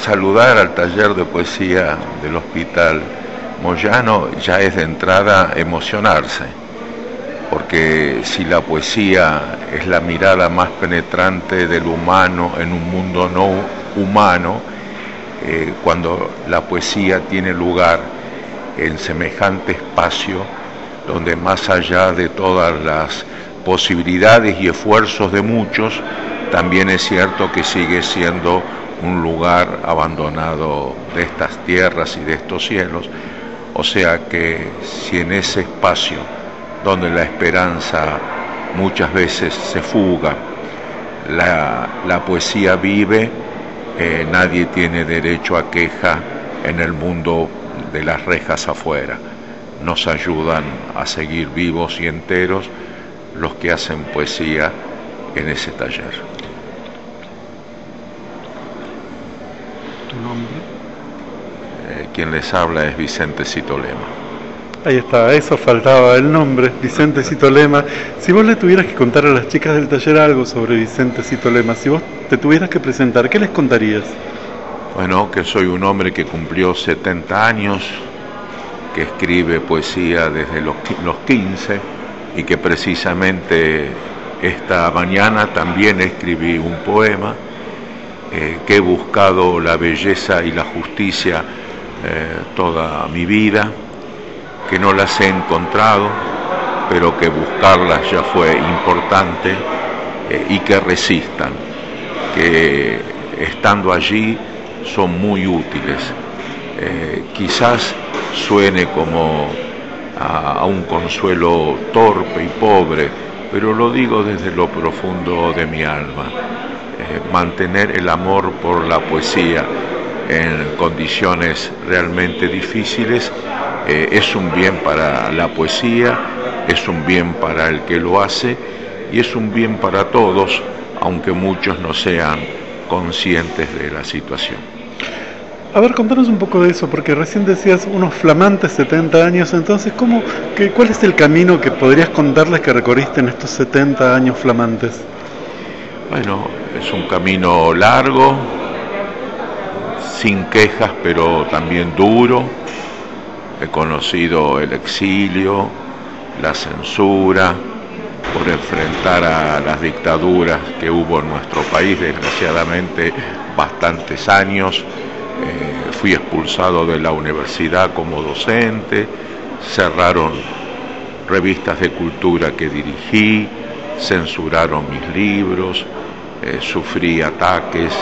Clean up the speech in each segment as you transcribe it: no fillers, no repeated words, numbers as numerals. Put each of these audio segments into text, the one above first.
saludar al taller de poesía del Hospital Moyano ya es de entrada emocionarse, porque si la poesía es la mirada más penetrante del humano en un mundo no humano, cuando la poesía tiene lugar en semejante espacio, donde más allá de todas las posibilidades y esfuerzos de muchos, también es cierto que sigue siendo un lugar abandonado de estas tierras y de estos cielos. O sea que si en ese espacio donde la esperanza muchas veces se fuga, la poesía vive, nadie tiene derecho a queja en el mundo de las rejas afuera. Nos ayudan a seguir vivos y enteros los que hacen poesía en ese taller. ¿Tu nombre? Quien les habla es Vicente Citolema. Ahí está, eso faltaba, el nombre, Vicente Citolema. Si vos le tuvieras que contar a las chicas del taller algo sobre Vicente Citolema, si vos te tuvieras que presentar, ¿qué les contarías? Bueno, que soy un hombre que cumplió 70 años, que escribe poesía desde los 15 y que precisamente esta mañana también escribí un poema, que he buscado la belleza y la justicia toda mi vida, que no las he encontrado, pero que buscarlas ya fue importante, y que resistan, que estando allí son muy útiles. Quizás suene como a un consuelo torpe y pobre, pero lo digo desde lo profundo de mi alma. Mantener el amor por la poesía en condiciones realmente difíciles es un bien para la poesía, es un bien para el que lo hace y es un bien para todos, aunque muchos no sean conscientes de la situación. A ver, contanos un poco de eso, porque recién decías unos flamantes 70 años, entonces, ¿cuál es el camino que podrías contarles que recorriste en estos 70 años flamantes? Bueno, es un camino largo, sin quejas, pero también duro. He conocido el exilio, la censura, por enfrentar a las dictaduras que hubo en nuestro país, desgraciadamente bastantes años. Fui expulsado de la universidad como docente, cerraron revistas de cultura que dirigí, censuraron mis libros, sufrí ataques,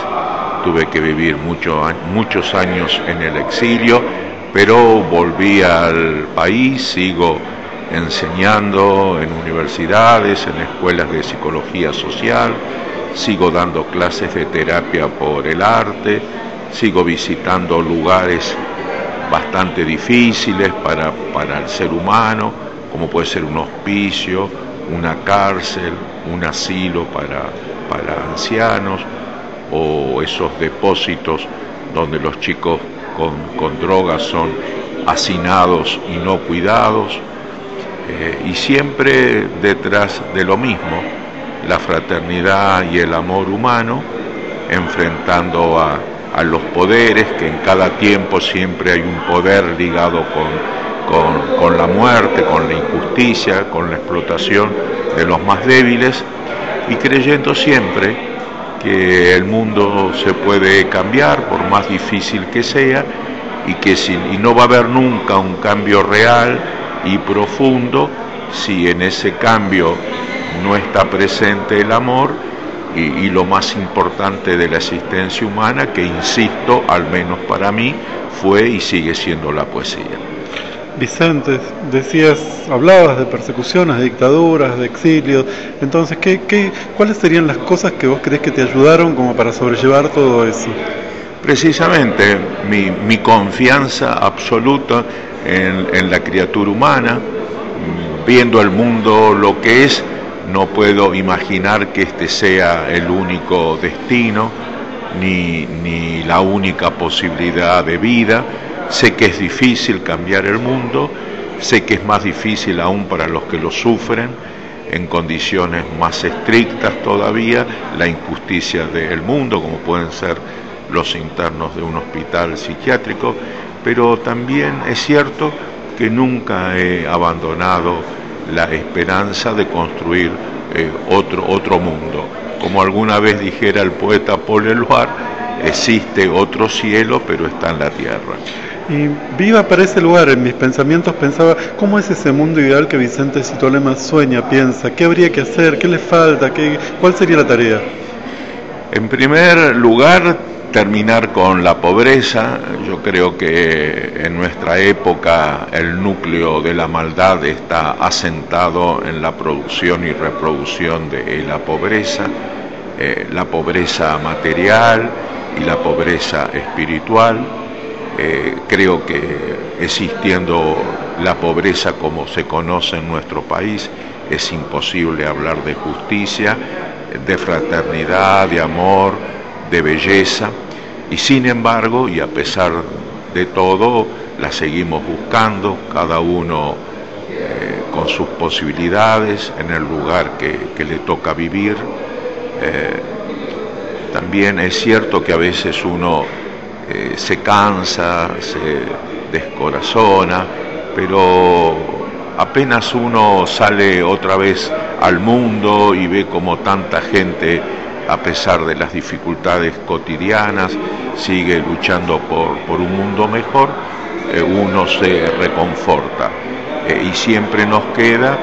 tuve que vivir muchos años en el exilio, pero volví al país, sigo enseñando en universidades, en escuelas de psicología social, sigo dando clases de terapia por el arte, sigo visitando lugares bastante difíciles para el ser humano, como puede ser un hospicio, una cárcel, un asilo para ancianos, o esos depósitos donde los chicos con drogas son hacinados y no cuidados, y siempre detrás de lo mismo, la fraternidad y el amor humano, enfrentando a los poderes, que en cada tiempo siempre hay un poder ligado con la muerte, con la injusticia, con la explotación de los más débiles, y creyendo siempre que el mundo se puede cambiar por más difícil que sea, y no va a haber nunca un cambio real y profundo si en ese cambio no está presente el amor y lo más importante de la existencia humana, que insisto, al menos para mí, fue y sigue siendo la poesía. Vicente, hablabas de persecuciones, de dictaduras, de exilio. Entonces, ¿cuáles serían las cosas que vos creés que te ayudaron como para sobrellevar todo eso? Precisamente mi confianza absoluta en la criatura humana, viendo el mundo lo que es. No puedo imaginar que este sea el único destino, ni la única posibilidad de vida. Sé que es difícil cambiar el mundo, sé que es más difícil aún para los que lo sufren, en condiciones más estrictas todavía, la injusticia del mundo, como pueden ser los internos de un hospital psiquiátrico, pero también es cierto que nunca he abandonado la esperanza de construir otro mundo. Como alguna vez dijera el poeta Paul Eluard, existe otro cielo, pero está en la tierra. Y viva para ese lugar, en mis pensamientos pensaba, ¿cómo es ese mundo ideal que Vicente Citolema sueña, piensa? ¿Qué habría que hacer? ¿Qué le falta? ¿Cuál sería la tarea? En primer lugar, terminar con la pobreza. Yo creo que en nuestra época el núcleo de la maldad está asentado en la producción y reproducción de la pobreza material y la pobreza espiritual. Creo que existiendo la pobreza como se conoce en nuestro país, es imposible hablar de justicia, de fraternidad, de amor, de belleza, y sin embargo, y a pesar de todo, la seguimos buscando, cada uno con sus posibilidades, en el lugar que le toca vivir. También es cierto que a veces uno se cansa, se descorazona, pero apenas uno sale otra vez al mundo y ve como tanta gente, a pesar de las dificultades cotidianas, sigue luchando por un mundo mejor, uno se reconforta y siempre nos queda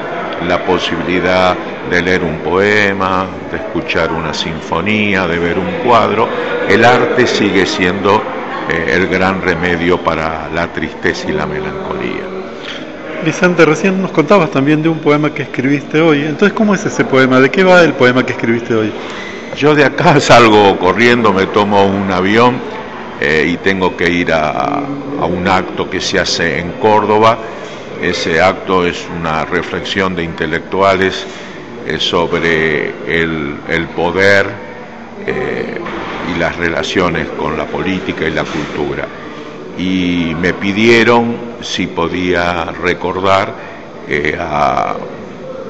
la posibilidad de leer un poema, de escuchar una sinfonía, de ver un cuadro. El arte sigue siendo el gran remedio para la tristeza y la melancolía. Vicente, recién nos contabas también de un poema que escribiste hoy. Entonces, ¿cómo es ese poema? ¿De qué va el poema que escribiste hoy? Yo de acá salgo corriendo, me tomo un avión y tengo que ir a un acto que se hace en Córdoba. Ese acto es una reflexión de intelectuales sobre el poder y las relaciones con la política y la cultura. Y me pidieron si podía recordar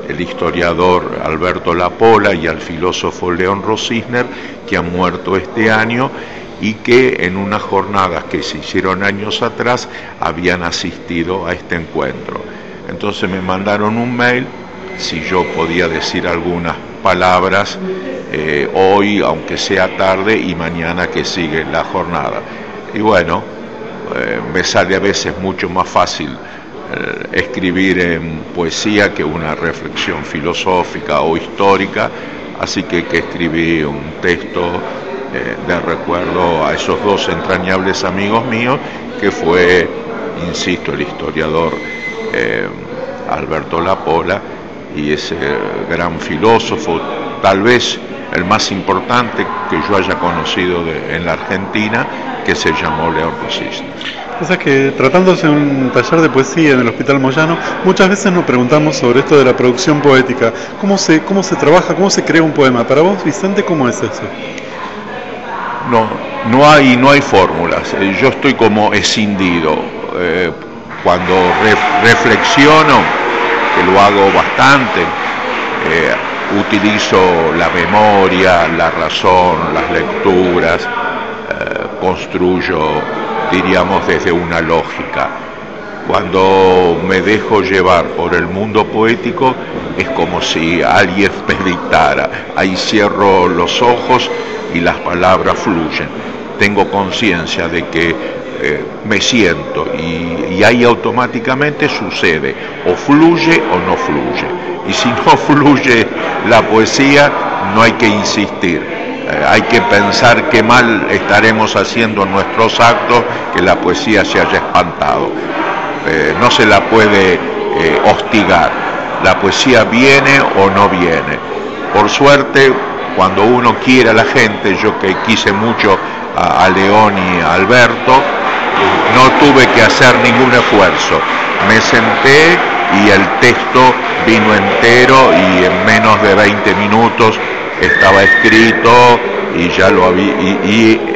al historiador Alberto Lapola y al filósofo León Rosisner, que han muerto este año y que en unas jornadas que se hicieron años atrás habían asistido a este encuentro. Entonces me mandaron un mail si yo podía decir algunas palabras hoy, aunque sea tarde, y mañana que sigue la jornada. Y bueno, me sale a veces mucho más fácil escribir en poesía que una reflexión filosófica o histórica, así que escribí un texto de recuerdo a esos dos entrañables amigos míos, que fue, insisto, el historiador Alberto Lapola y ese gran filósofo, tal vez el más importante que yo haya conocido en la Argentina, que se llamó León Rosisner. O sea que, tratándose de un taller de poesía en el Hospital Moyano, muchas veces nos preguntamos sobre esto de la producción poética. ¿Cómo se trabaja, cómo se crea un poema? Para vos, Vicente, ¿cómo es eso? No hay fórmulas. Yo estoy como escindido. Cuando reflexiono, que lo hago bastante, utilizo la memoria, la razón, las lecturas, construyo, diríamos, desde una lógica. Cuando me dejo llevar por el mundo poético, es como si alguien me dictara. Ahí cierro los ojos y las palabras fluyen. Tengo conciencia de que me siento y ahí automáticamente sucede, o fluye o no fluye. Y si no fluye la poesía, no hay que insistir. Hay que pensar qué mal estaremos haciendo en nuestros actos que la poesía se haya espantado. No se la puede hostigar. La poesía viene o no viene. Por suerte, cuando uno quiere a la gente, yo que quise mucho a León y a Alberto, no tuve que hacer ningún esfuerzo. Me senté y el texto vino entero y en menos de 20 minutos estaba escrito y ya lo había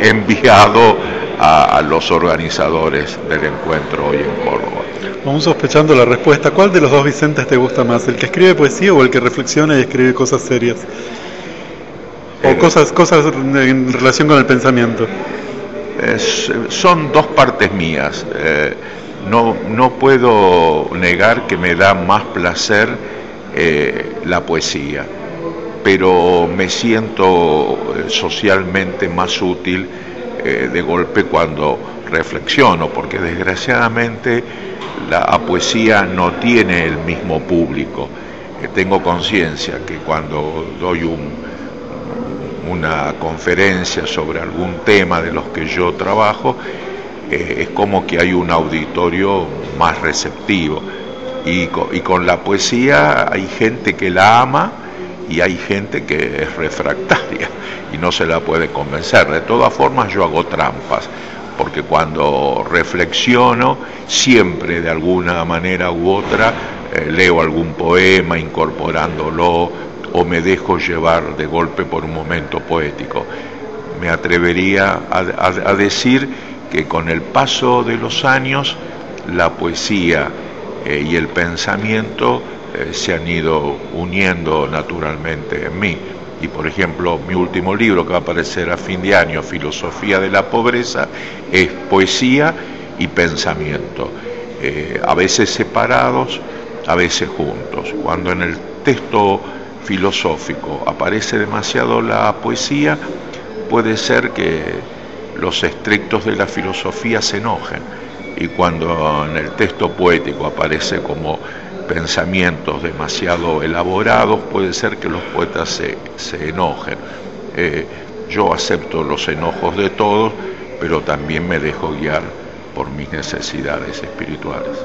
enviado a los organizadores del encuentro hoy en Córdoba. Vamos sospechando la respuesta. ¿Cuál de los dos Vicentes te gusta más? ¿El que escribe poesía o el que reflexiona y escribe cosas serias? O cosas en relación con el pensamiento. Son dos partes mías. No puedo negar que me da más placer la poesía, pero me siento socialmente más útil de golpe cuando reflexiono, porque desgraciadamente la poesía no tiene el mismo público. Tengo conciencia que cuando doy una conferencia sobre algún tema de los que yo trabajo, es como que hay un auditorio más receptivo, y con la poesía hay gente que la ama y hay gente que es refractaria y no se la puede convencer. De todas formas, yo hago trampas, porque cuando reflexiono siempre de alguna manera u otra leo algún poema incorporándolo, o me dejo llevar de golpe por un momento poético. Me atrevería a decir que con el paso de los años la poesía y el pensamiento se han ido uniendo naturalmente en mí. Y por ejemplo, mi último libro, que va a aparecer a fin de año, Filosofía de la Pobreza, es poesía y pensamiento, a veces separados, a veces juntos. Cuando en el texto filosófico aparece demasiado la poesía, puede ser que los estrictos de la filosofía se enojen, y cuando en el texto poético aparece como pensamientos demasiado elaborados, puede ser que los poetas se enojen. Yo acepto los enojos de todos, pero también me dejo guiar por mis necesidades espirituales.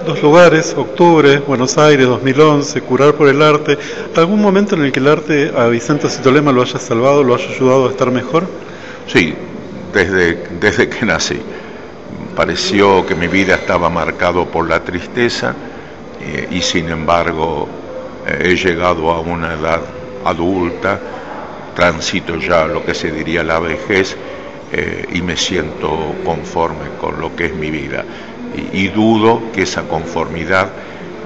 Dos lugares: octubre, Buenos Aires, 2011, Curar por el arte. ¿Algún momento en el que el arte a Vicente Acitolema lo haya salvado, lo haya ayudado a estar mejor? Sí, desde que nací. Pareció que mi vida estaba marcado por la tristeza, y sin embargo he llegado a una edad adulta, transito ya lo que se diría la vejez, y me siento conforme con lo que es mi vida, y dudo que esa conformidad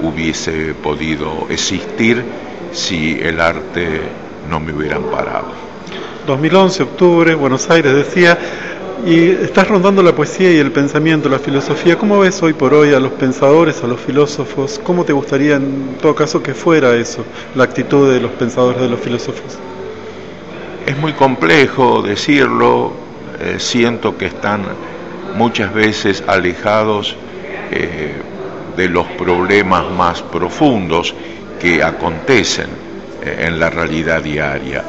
hubiese podido existir si el arte no me hubiera amparado. 2011, octubre, Buenos Aires, decía. Y estás rondando la poesía y el pensamiento, la filosofía. ¿Cómo ves hoy por hoy a los pensadores, a los filósofos? ¿Cómo te gustaría en todo caso que fuera eso, la actitud de los pensadores, de los filósofos? Es muy complejo decirlo. Siento que están muchas veces alejados de los problemas más profundos que acontecen en la realidad diaria.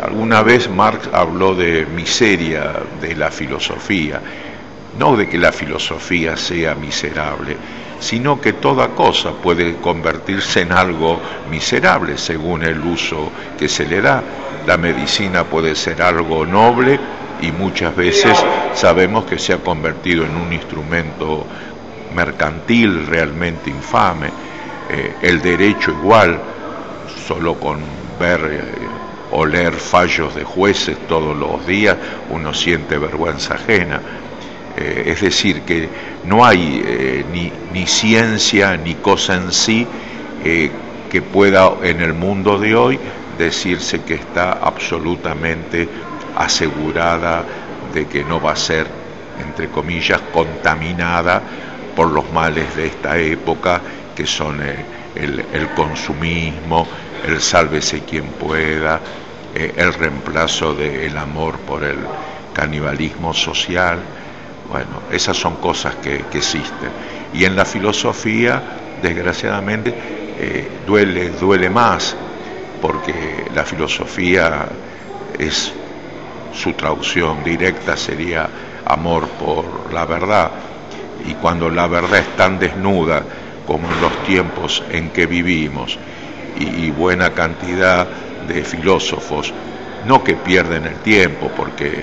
Alguna vez Marx habló de miseria de la filosofía, no de que la filosofía sea miserable, sino que toda cosa puede convertirse en algo miserable según el uso que se le da. La medicina puede ser algo noble, y muchas veces sabemos que se ha convertido en un instrumento mercantil realmente infame. El derecho igual, solo con ver o leer fallos de jueces todos los días uno siente vergüenza ajena. Es decir, que no hay ni ciencia ni cosa en sí que pueda en el mundo de hoy decirse que está absolutamente asegurada de que no va a ser, entre comillas, contaminada por los males de esta época, que son el consumismo, el sálvese quien pueda, el reemplazo del amor por el canibalismo social. Bueno, esas son cosas que existen. Y en la filosofía, desgraciadamente, duele más, porque la filosofía su traducción directa sería amor por la verdad, y cuando la verdad es tan desnuda como en los tiempos en que vivimos, y buena cantidad de filósofos, no que pierden el tiempo, porque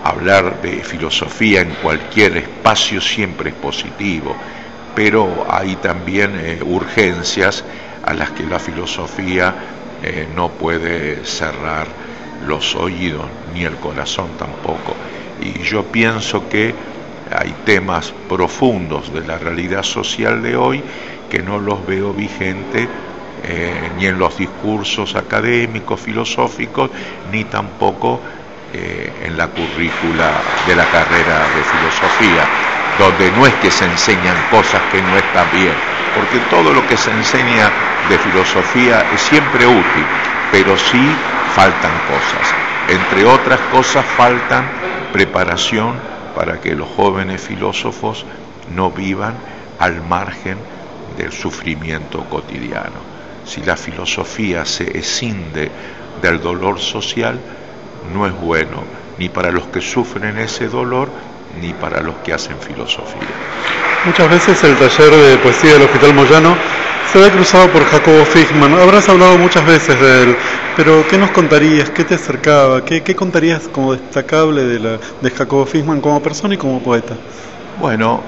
hablar de filosofía en cualquier espacio siempre es positivo, pero hay también urgencias a las que la filosofía no puede cerrar los oídos, ni el corazón tampoco. Y yo pienso que hay temas profundos de la realidad social de hoy que no los veo vigentes ni en los discursos académicos, filosóficos, ni tampoco en la currícula de la carrera de filosofía, donde no es que se enseñan cosas que no están bien, porque todo lo que se enseña de filosofía es siempre útil, pero sí faltan cosas. Entre otras cosas faltan preparación para que los jóvenes filósofos no vivan al margen del sufrimiento cotidiano. Si la filosofía se escinde del dolor social, no es bueno ni para los que sufren ese dolor ni para los que hacen filosofía. Muchas veces el taller de poesía del Hospital Moyano se ve cruzado por Jacobo Fichmann. Habrás hablado muchas veces de él, pero ¿qué nos contarías? ¿Qué te acercaba? ¿Qué contarías como destacable de Jacobo Fichmann como persona y como poeta? Bueno,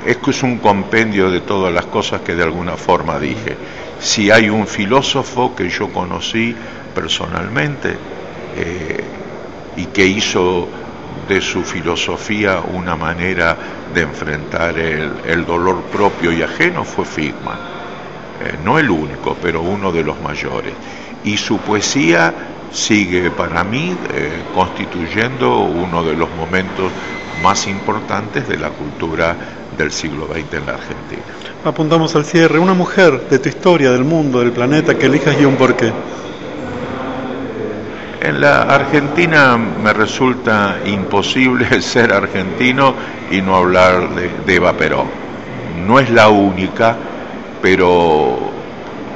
es que es un compendio de todas las cosas que de alguna forma dije. Si hay un filósofo que yo conocí personalmente y que hizo de su filosofía una manera de enfrentar el dolor propio y ajeno, fue Fichmann. No el único, pero uno de los mayores. Y su poesía sigue para mí constituyendo uno de los momentos más importantes de la cultura del siglo XX en la Argentina. Apuntamos al cierre. Una mujer de tu historia, del mundo, del planeta, que elijas y un porqué. En la Argentina me resulta imposible ser argentino y no hablar de Eva Perón. No es la única, pero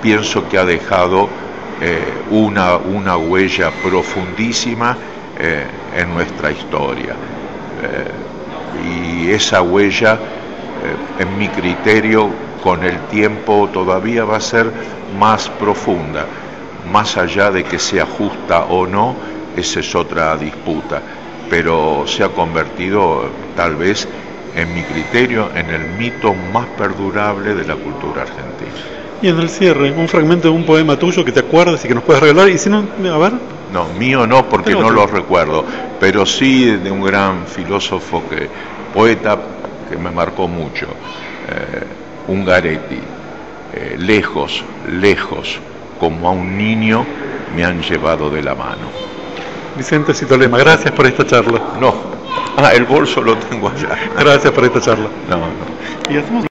pienso que ha dejado una huella profundísima en nuestra historia. Y esa huella, en mi criterio, con el tiempo todavía va a ser más profunda. Más allá de que sea justa o no, esa es otra disputa, pero se ha convertido tal vez, en mi criterio, en el mito más perdurable de la cultura argentina. Y en el cierre, un fragmento de un poema tuyo que te acuerdes y que nos puedas regalar, y si no, a ver. No, mío no, porque no lo recuerdo, pero sí de un gran filósofo, poeta que me marcó mucho, Ungaretti. Lejos, como a un niño, me han llevado de la mano. Vicente Citolema, gracias por esta charla. No, el bolso lo tengo allá. Gracias por esta charla. No. Y hacemos